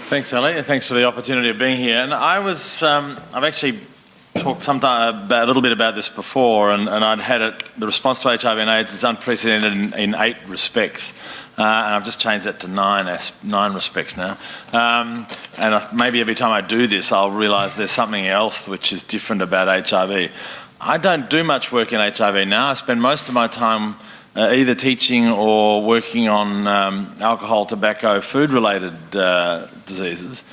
Thanks, Ali. Thanks for the opportunity of being here. And I've actually talked a little bit about this before, and I'd had it. The response to HIV and AIDS is unprecedented in 8 respects, and I've just changed that to 9 respects now. Maybe every time I do this, I'll realise there's something else which is different about HIV. I don't do much work in HIV now. I spend most of my time either teaching or working on alcohol, tobacco, food-related diseases.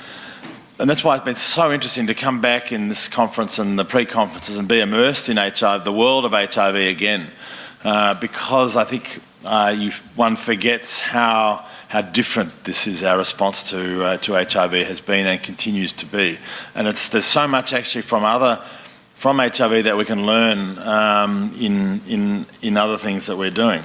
And that's why it's been so interesting to come back in this conference and the pre-conferences and be immersed in HIV, the world of HIV again, because I think one forgets how different this is. Our response to HIV has been and continues to be. And there's so much actually from HIV that we can learn in other things that we're doing.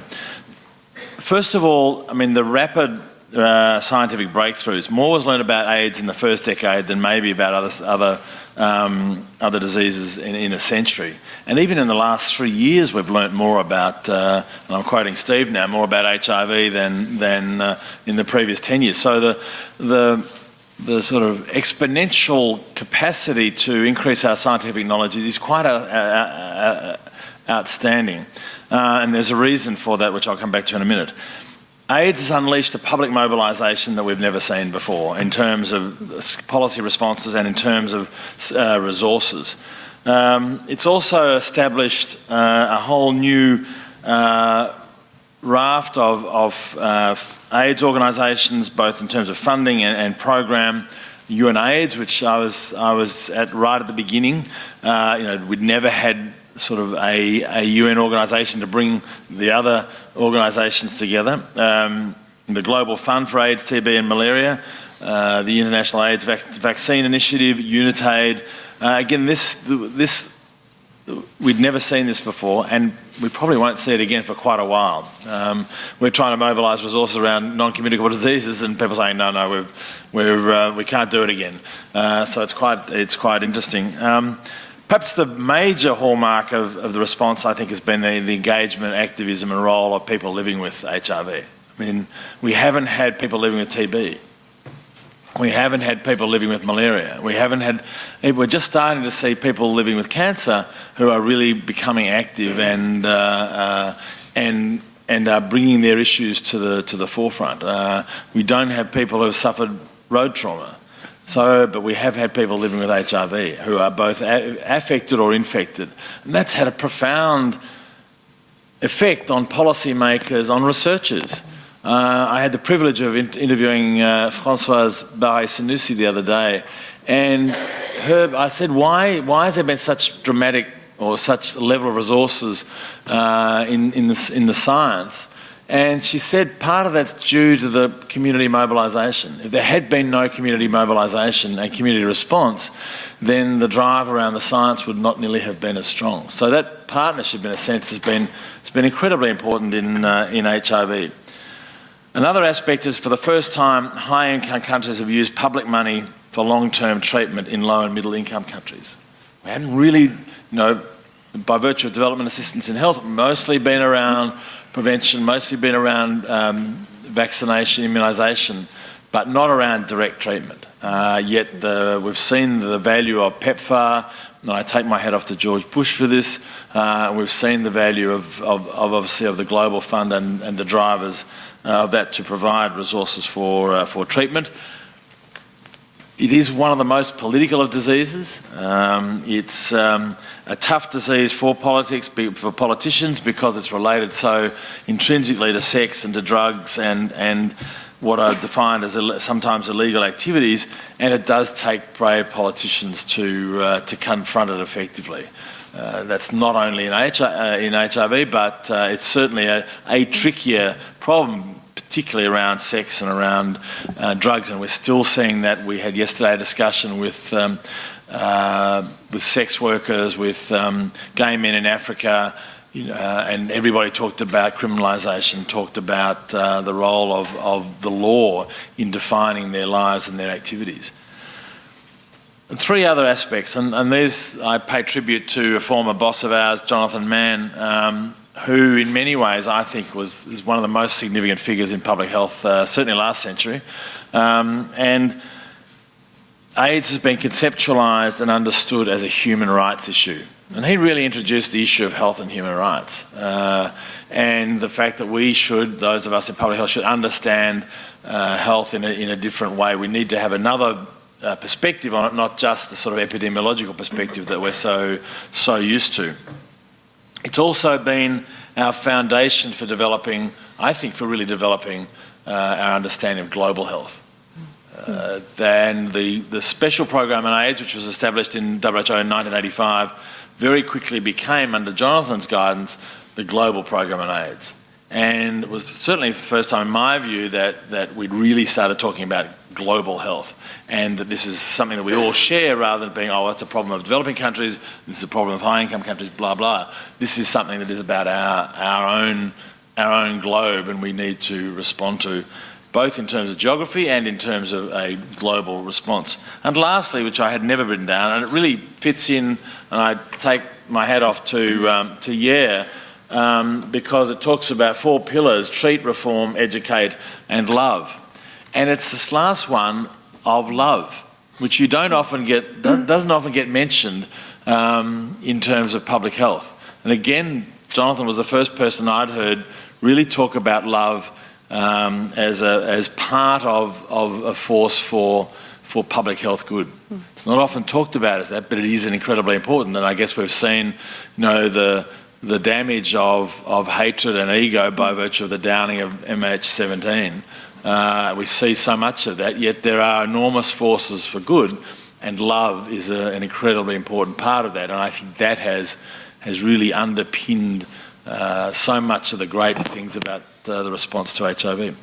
First of all, I mean, the rapid scientific breakthroughs. More was learned about AIDS in the first decade than maybe about other diseases in a century. And even in the last 3 years, we've learnt more about, and I'm quoting Steve now, more about HIV than in the previous 10 years. So the sort of exponential capacity to increase our scientific knowledge is quite outstanding. And there's a reason for that, which I'll come back to in a minute. AIDS has unleashed a public mobilisation that we've never seen before in terms of policy responses and in terms of resources. It's also established a whole new raft of AIDS organisations, both in terms of funding and program. UNAIDS, which I was at right at the beginning. We'd never had sort of a UN organisation to bring the other organisations together. The Global Fund for AIDS, TB and Malaria, the International AIDS Vaccine Initiative, UNITAID. Again, this we'd never seen this before, and we probably won't see it again for quite a while. We're trying to mobilise resources around non-communicable diseases, and people saying, no, we can't do it again. So it's quite interesting. Perhaps the major hallmark of the response, I think, has been the engagement, activism and role of people living with HIV. I mean, we haven't had people living with TB. We haven't had people living with malaria. We're just starting to see people living with cancer who are really becoming active and are bringing their issues to the forefront. We don't have people who have suffered road trauma. But we have had people living with HIV who are both affected or infected. And that's had a profound effect on policymakers, on researchers. I had the privilege of interviewing Françoise Barré-Sinoussi the other day, and I said, why has there been such dramatic or such level of resources in the science? And she said part of that's due to the community mobilisation. If there had been no community mobilisation and community response, then the drive around the science would not nearly have been as strong. So that partnership, in a sense, has been incredibly important in HIV. Another aspect is, for the first time, high-income countries have used public money for long-term treatment in low and middle-income countries. We hadn't really, by virtue of development assistance in health, mostly been around prevention, mostly been around vaccination, immunisation, but not around direct treatment. Yet we've seen the value of PEPFAR, and I take my hat off to George Bush for this. We've seen the value of obviously of the Global Fund and the drivers of that to provide resources for treatment. It is one of the most political of diseases. It's a tough disease for politicians, because it's related so intrinsically to sex and to drugs and what are defined as sometimes illegal activities, and it does take brave politicians to confront it effectively. That's not only in HIV, but it's certainly a trickier problem, particularly around sex and around drugs, and we're still seeing that. We had yesterday a discussion with sex workers, with gay men in Africa, and everybody talked about criminalisation, talked about the role of the law in defining their lives and their activities. And 3 other aspects, and these I pay tribute to a former boss of ours, Jonathan Mann, who in many ways I think is one of the most significant figures in public health, certainly last century. And AIDS has been conceptualised and understood as a human rights issue. And he really introduced the issue of health and human rights. And the fact that we should, those of us in public health, should understand health in a different way. We need to have another perspective on it, not just the sort of epidemiological perspective that we're so used to. It's also been our foundation for developing, I think, for really developing our understanding of global health. Then the special program on AIDS, which was established in WHO in 1985, very quickly became, under Jonathan's guidance, the global program on AIDS. And it was certainly the first time, in my view, that we'd really started talking about global health, and that this is something that we all share, rather than being, oh, that's a problem of developing countries, this is a problem of high-income countries, blah, blah. This is something that is about our own globe, and we need to respond to, both in terms of geography and in terms of a global response. And lastly, which I had never written down, and it really fits in, and I take my hat off to Yair, because it talks about 4 pillars: treat, reform, educate, and love. And it's this last one of love, which you doesn't often get mentioned in terms of public health. And again, Jonathan was the first person I'd heard really talk about love as part of a force for public health good. It's not often talked about as that, but it is incredibly important. And I guess we've seen, the damage of hatred and ego by virtue of the downing of MH17. We see so much of that, yet there are enormous forces for good, and love is an incredibly important part of that. And I think that has really underpinned so much of the great things about the response to HIV.